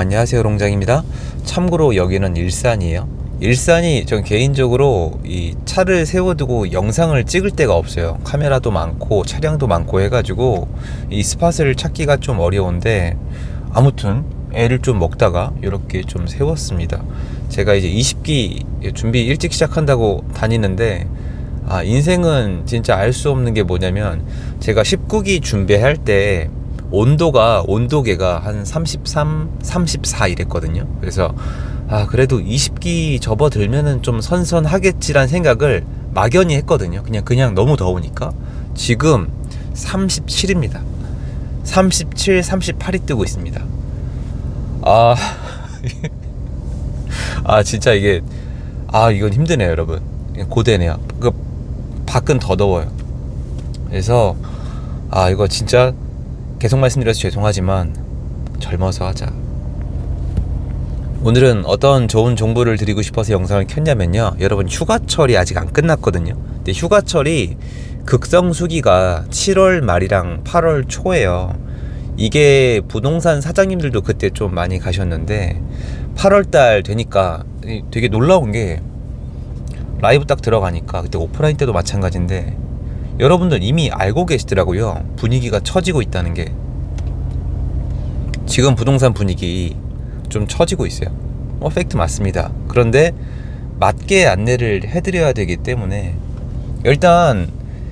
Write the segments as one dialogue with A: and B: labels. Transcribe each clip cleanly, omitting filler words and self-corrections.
A: 안녕하세요, 롱장입니다. 참고로 여기는 일산이에요. 일산이 전 개인적으로 이 차를 세워두고 영상을 찍을 데가 없어요. 카메라도 많고 차량도 많고 해가지고 이 스팟을 찾기가 좀 어려운데, 아무튼 애를 좀 먹다가 이렇게 좀 세웠습니다. 제가 이제 20기 준비 일찍 시작한다고 다니는데, 인생은 진짜 알 수 없는 게 뭐냐면, 제가 19기 준비할 때 온도계가 한 33, 34 이랬거든요. 그래서 그래도 20기 접어들면은 좀 선선하겠지란 생각을 막연히 했거든요. 그냥 너무 더우니까. 지금 37입니다. 37, 38이 뜨고 있습니다. 진짜 이건 힘드네요, 여러분. 고되네요. 밖은 더 더워요. 그래서 이거 진짜 계속 말씀드려서 죄송하지만 젊어서 하자. 오늘은 어떤 좋은 정보를 드리고 싶어서 영상을 켰냐면요, 여러분, 휴가철이 아직 안 끝났거든요. 근데 휴가철이 극성수기가 7월 말이랑 8월 초예요. 이게 부동산 사장님들도 그때 좀 많이 가셨는데, 8월달 되니까 되게 놀라운 게, 라이브 딱 들어가니까, 그때 오프라인 때도 마찬가지인데, 여러분들 이미 알고 계시더라고요. 분위기가 처지고 있다는 게. 지금 부동산 분위기 좀 처지고 있어요. 팩트 맞습니다. 그런데 맞게 안내를 해드려야 되기 때문에, 일단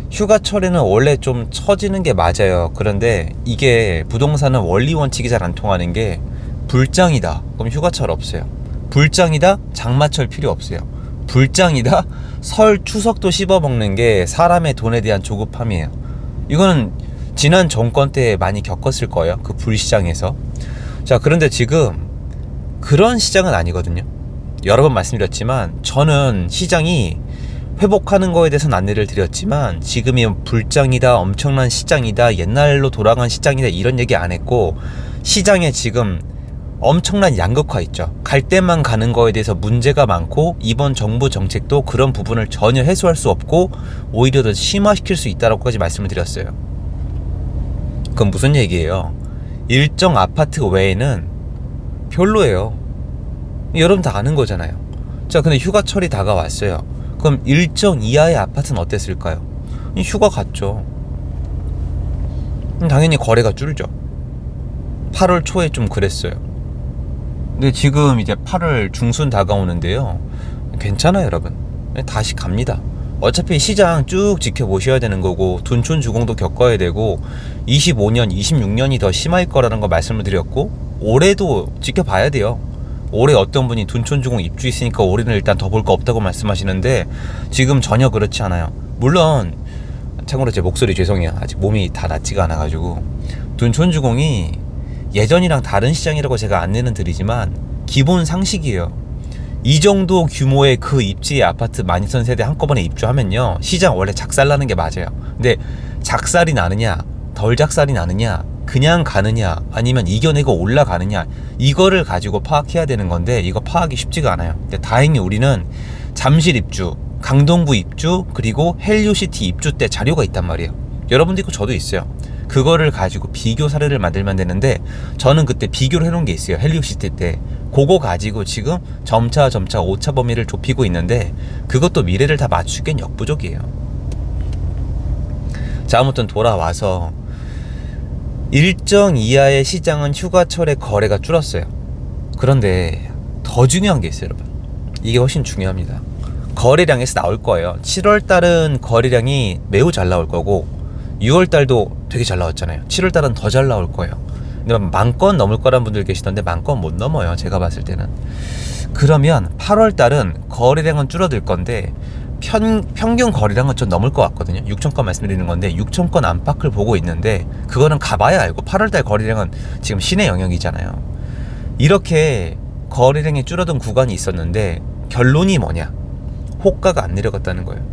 A: 휴가철에는 원래 좀 처지는 게 맞아요. 그런데 이게 부동산은 원리 원칙이 잘 안 통하는 게, 불장이다 그럼 휴가철 없어요. 불장이다 장마철 필요 없어요. 불장이다 설 추석도 씹어먹는 게 사람의 돈에 대한 조급함이에요. 이거는 지난 정권 때 많이 겪었을 거예요, 그 불시장에서. 자, 그런데 지금 그런 시장은 아니거든요. 여러 번 말씀드렸지만, 저는 시장이 회복하는 거에 대해서는 안내를 드렸지만, 지금이 불장이다, 엄청난 시장이다, 옛날로 돌아간 시장이다, 이런 얘기 안 했고, 시장에 지금 엄청난 양극화 있죠. 갈 때만 가는 거에 대해서 문제가 많고, 이번 정부 정책도 그런 부분을 전혀 해소할 수 없고 오히려 더 심화시킬 수 있다라고까지 말씀을 드렸어요. 그건 무슨 얘기예요? 일정 아파트 외에는 별로예요. 여러분 다 아는 거잖아요. 자, 근데 휴가철이 다가왔어요. 그럼 일정 이하의 아파트는 어땠을까요? 휴가 갔죠. 당연히 거래가 줄죠. 8월 초에 좀 그랬어요. 근데 지금 이제 8월 중순 다가오는데요, 괜찮아요, 여러분. 다시 갑니다. 어차피 시장 쭉 지켜보셔야 되는 거고, 둔촌 주공도 겪어야 되고, 25년, 26년이 더 심할 거라는 거 말씀을 드렸고, 올해도 지켜봐야 돼요. 올해 어떤 분이 둔촌 주공 입주 있으니까 올해는 일단 더 볼 거 없다고 말씀하시는데, 지금 전혀 그렇지 않아요. 물론 참고로 제 목소리 죄송해요. 아직 몸이 다 낫지가 않아가지고. 둔촌 주공이 예전이랑 다른 시장이라고 제가 안내는 드리지만, 기본 상식이에요. 이 정도 규모의 그 입지의 아파트 12,000세대 한꺼번에 입주하면요, 시장 원래 작살나는 게 맞아요. 근데 작살이 나느냐, 덜 작살이 나느냐, 그냥 가느냐, 아니면 이겨내고 올라가느냐, 이거를 가지고 파악해야 되는 건데, 이거 파악이 쉽지가 않아요. 근데 다행히 우리는 잠실 입주, 강동구 입주, 그리고 헬리오시티 입주 때 자료가 있단 말이에요. 여러분도 있고 저도 있어요. 그거를 가지고 비교 사례를 만들면 되는데, 저는 그때 비교를 해놓은 게 있어요. 헬리오시티 때. 그거 가지고 지금 점차 오차 범위를 좁히고 있는데, 그것도 미래를 다 맞추기엔 역부족이에요. 자, 아무튼 돌아와서, 일정 이하의 시장은 휴가철에 거래가 줄었어요. 그런데 더 중요한 게 있어요, 여러분. 이게 훨씬 중요합니다. 거래량에서 나올 거예요. 7월달은 거래량이 매우 잘 나올 거고, 6월달도 되게 잘 나왔잖아요. 7월달은 더 잘 나올 거예요. 근데 10,000건 넘을 거란 분들 계시던데, 10,000건 못 넘어요, 제가 봤을 때는. 그러면 8월달은 거래량은 줄어들 건데, 평균 거래량은 좀 넘을 것 같거든요. 6,000건 말씀드리는 건데, 6,000건 안팎을 보고 있는데, 그거는 가봐야 알고, 8월달 거래량은 지금 신의 영역이잖아요. 이렇게 거래량이 줄어든 구간이 있었는데, 결론이 뭐냐? 호가가 안 내려갔다는 거예요.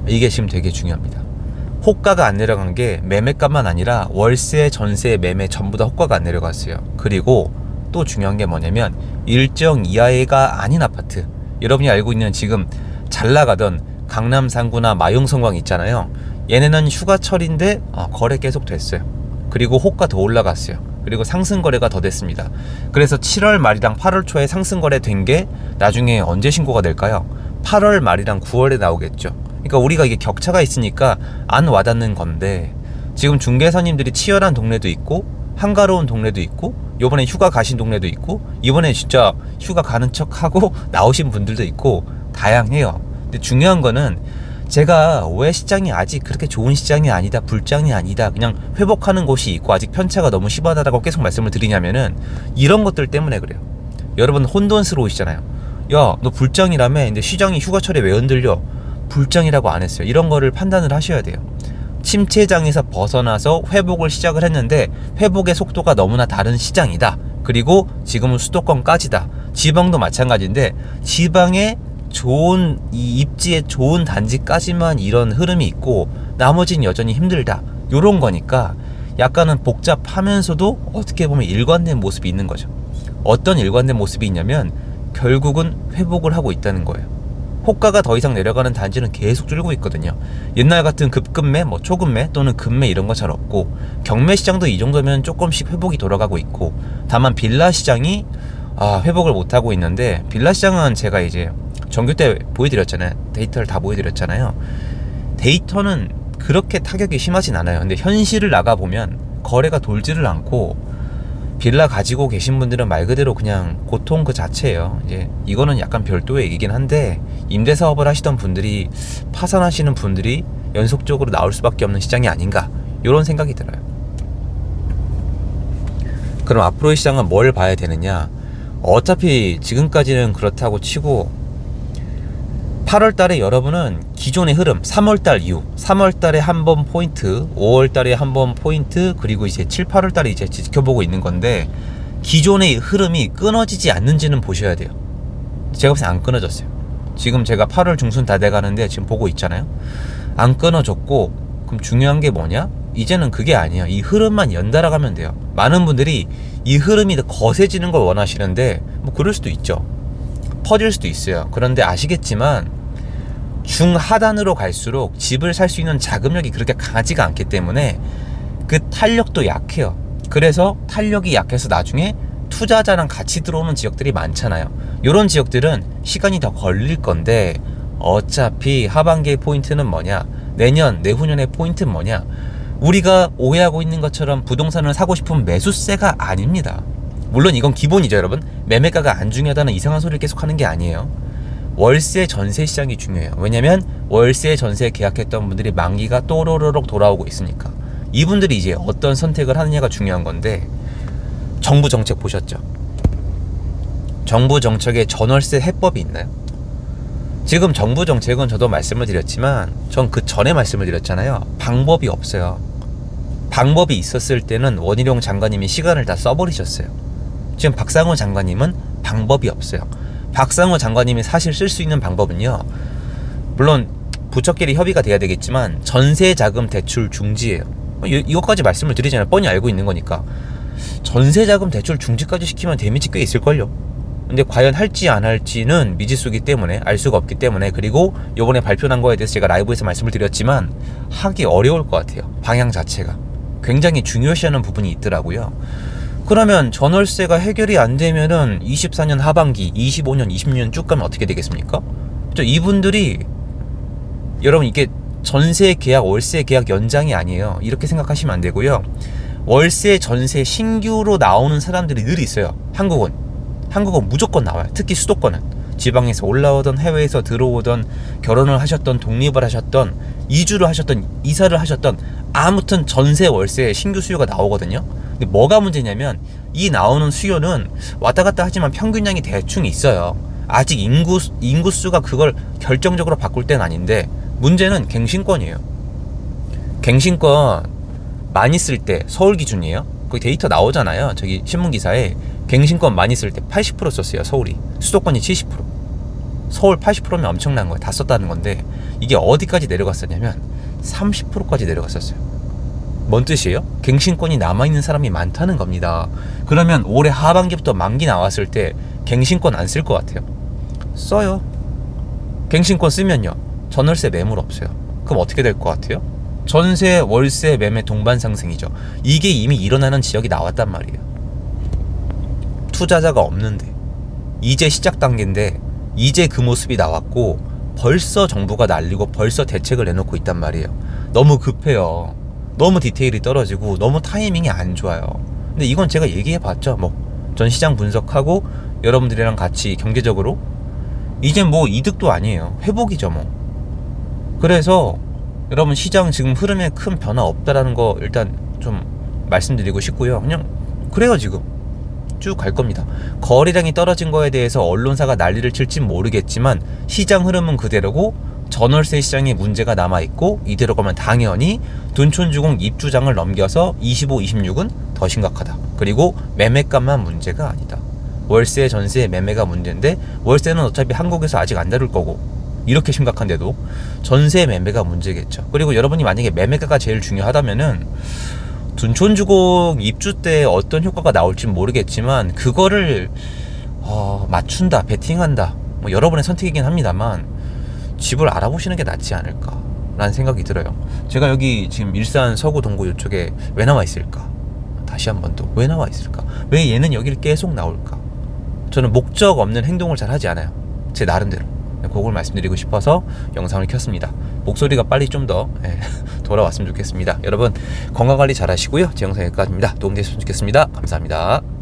A: 이게 지금 되게 중요합니다. 호가가 안 내려간 게 매매값만 아니라 월세, 전세, 매매 전부 다 호가가 안 내려갔어요. 그리고 또 중요한 게 뭐냐면, 일정 이하가 아닌 아파트, 여러분이 알고 있는 지금 잘 나가던 강남 상구나 마용성광 있잖아요. 얘네는 휴가철인데 거래 계속 됐어요. 그리고 호가 더 올라갔어요. 그리고 상승 거래가 더 됐습니다. 그래서 7월 말이랑 8월 초에 상승 거래 된 게 나중에 언제 신고가 될까요? 8월 말이랑 9월에 나오겠죠. 그러니까 우리가 이게 격차가 있으니까 안 와닿는 건데, 지금 중개사님들이 치열한 동네도 있고 한가로운 동네도 있고 요번에 휴가 가신 동네도 있고 이번에 진짜 휴가 가는 척하고 나오신 분들도 있고 다양해요. 근데 중요한 거는 제가 왜 시장이 아직 그렇게 좋은 시장이 아니다, 불장이 아니다, 그냥 회복하는 곳이 있고 아직 편차가 너무 심하다라고 계속 말씀을 드리냐면은 이런 것들 때문에 그래요. 여러분 혼돈스러우시잖아요. 야, 너 불장이라며? 근데 시장이 휴가철에 왜 흔들려? 불장이라고 안 했어요. 이런 거를 판단을 하셔야 돼요. 침체장에서 벗어나서 회복을 시작을 했는데 회복의 속도가 너무나 다른 시장이다. 그리고 지금은 수도권까지다. 지방도 마찬가지인데 지방의 좋은 이 입지에 좋은 단지까지만 이런 흐름이 있고 나머지는 여전히 힘들다. 요런 거니까 약간은 복잡하면서도 어떻게 보면 일관된 모습이 있는 거죠. 어떤 일관된 모습이 있냐면 결국은 회복을 하고 있다는 거예요. 호가가 더 이상 내려가는 단지는 계속 줄고 있거든요. 옛날 같은 급급매, 뭐 초급매 또는 급매 이런 거 잘 없고, 경매 시장도 이 정도면 조금씩 회복이 돌아가고 있고, 다만 빌라 시장이 회복을 못 하고 있는데, 빌라 시장은 제가 이제 정규 때 보여드렸잖아요. 데이터를 다 보여드렸잖아요. 데이터는 그렇게 타격이 심하진 않아요. 근데 현실을 나가보면 거래가 돌지를 않고 빌라 가지고 계신 분들은 말 그대로 그냥 고통 그 자체예요. 이제 이거는 약간 별도의 얘기긴 한데, 임대사업을 하시던 분들이 파산하시는 분들이 연속적으로 나올 수밖에 없는 시장이 아닌가, 이런 생각이 들어요. 그럼 앞으로의 시장은 뭘 봐야 되느냐? 어차피 지금까지는 그렇다고 치고 8월달에 여러분은 기존의 흐름, 3월달 이후 3월달에 한번 포인트, 5월달에 한번 포인트, 그리고 이제 7, 8월달에 이제 지켜보고 있는 건데, 기존의 흐름이 끊어지지 않는지는 보셔야 돼요. 제가 봤을 때 안 끊어졌어요. 지금 제가 8월 중순 다 돼가는데 지금 보고 있잖아요. 안 끊어졌고, 그럼 중요한 게 뭐냐? 이제는 그게 아니에요. 이 흐름만 연달아 가면 돼요. 많은 분들이 이 흐름이 더 거세지는 걸 원하시는데 뭐 그럴 수도 있죠. 퍼질 수도 있어요. 그런데 아시겠지만 중하단으로 갈수록 집을 살 수 있는 자금력이 그렇게 강하지가 않기 때문에 그 탄력도 약해요. 그래서 탄력이 약해서 나중에 투자자랑 같이 들어오는 지역들이 많잖아요. 이런 지역들은 시간이 더 걸릴 건데, 어차피 하반기의 포인트는 뭐냐, 내년, 내후년의 포인트는 뭐냐, 우리가 오해하고 있는 것처럼 부동산을 사고 싶으면 매수세가 아닙니다. 물론 이건 기본이죠. 여러분, 매매가가 안 중요하다는 이상한 소리를 계속 하는 게 아니에요. 월세 전세 시장이 중요해요. 왜냐면 월세 전세 계약했던 분들이 만기가 또로로록 돌아오고 있으니까 이분들이 이제 어떤 선택을 하느냐가 중요한 건데, 정부 정책 보셨죠? 정부 정책에 전월세 해법이 있나요? 지금 정부 정책은 저도 말씀을 드렸지만 전 그 전에 말씀을 드렸잖아요. 방법이 없어요. 방법이 있었을 때는 원희룡 장관님이 시간을 다 써버리셨어요. 지금 박상호 장관님은 방법이 없어요. 박상호 장관님이 사실 쓸 수 있는 방법은요, 물론 부처끼리 협의가 돼야 되겠지만 전세자금 대출 중지예요. 이것까지 말씀을 드리잖아요. 뻔히 알고 있는 거니까. 전세자금 대출 중지까지 시키면 데미지 꽤 있을걸요. 근데 과연 할지 안 할지는 미지수기 때문에 알 수가 없기 때문에, 그리고 요번에 발표난 거에 대해서 제가 라이브에서 말씀을 드렸지만 하기 어려울 것 같아요. 방향 자체가 굉장히 중요시하는 부분이 있더라고요. 그러면 전월세가 해결이 안 되면은 24년 하반기, 25년, 26년 쭉 가면 어떻게 되겠습니까? 이분들이, 여러분 이게 전세 계약, 월세 계약 연장이 아니에요. 이렇게 생각하시면 안 되고요. 월세, 전세 신규로 나오는 사람들이 늘 있어요. 한국은 무조건 나와요. 특히 수도권은. 지방에서 올라오던, 해외에서 들어오던, 결혼을 하셨던, 독립을 하셨던, 이주를 하셨던, 이사를 하셨던, 아무튼 전세, 월세 신규 수요가 나오거든요. 근데 뭐가 문제냐면 이 나오는 수요는 왔다 갔다 하지만 평균량이 대충 있어요. 아직 인구수가 그걸 결정적으로 바꿀 때는 아닌데, 문제는 갱신권이에요. 갱신권 많이 쓸 때, 서울 기준이에요. 거기 데이터 나오잖아요. 저기 신문기사에 갱신권 많이 쓸 때 80% 썼어요. 서울이. 수도권이 70%. 서울 80%면 엄청난 거예요. 다 썼다는 건데, 이게 어디까지 내려갔었냐면 30%까지 내려갔었어요. 뭔 뜻이에요? 갱신권이 남아있는 사람이 많다는 겁니다. 그러면 올해 하반기부터 만기 나왔을 때 갱신권 안 쓸 것 같아요? 써요. 갱신권 쓰면요, 전월세 매물 없어요. 그럼 어떻게 될 것 같아요? 전세, 월세, 매매 동반 상승이죠. 이게 이미 일어나는 지역이 나왔단 말이에요. 투자자가 없는데, 이제 시작 단계인데 이제 그 모습이 나왔고 벌써 정부가 날리고 벌써 대책을 내놓고 있단 말이에요. 너무 급해요. 너무 디테일이 떨어지고 너무 타이밍이 안 좋아요. 근데 이건 제가 얘기해봤죠. 전 시장 분석하고 여러분들이랑 같이 경제적으로 이제 이득도 아니에요. 회복이죠 그래서 여러분, 시장 지금 흐름에 큰 변화 없다라는 거 일단 좀 말씀드리고 싶고요. 그냥 그래요. 지금 쭉 갈 겁니다. 거래량이 떨어진 거에 대해서 언론사가 난리를 칠진 모르겠지만 시장 흐름은 그대로고, 전월세 시장에 문제가 남아있고, 이대로 가면 당연히 둔촌주공 입주장을 넘겨서 25, 26은 더 심각하다. 그리고 매매값만 문제가 아니다. 월세, 전세, 매매가 문제인데 월세는 어차피 한국에서 아직 안 다룰 거고, 이렇게 심각한데도 전세, 매매가 문제겠죠. 그리고 여러분이 만약에 매매가가 제일 중요하다면은 둔촌주공 입주 때 어떤 효과가 나올지 모르겠지만 그거를 맞춘다, 베팅한다, 여러분의 선택이긴 합니다만 집을 알아보시는 게 낫지 않을까 라는 생각이 들어요. 제가 여기 지금 일산 서구 동구 이쪽에 왜 나와 있을까? 다시 한 번 또 왜 나와 있을까? 왜 얘는 여기를 계속 나올까? 저는 목적 없는 행동을 잘 하지 않아요. 제 나름대로. 그걸 말씀드리고 싶어서 영상을 켰습니다. 목소리가 빨리 좀 더 돌아왔으면 좋겠습니다. 여러분, 건강관리 잘 하시고요. 제 영상 여기까지입니다. 도움되셨으면 좋겠습니다. 감사합니다.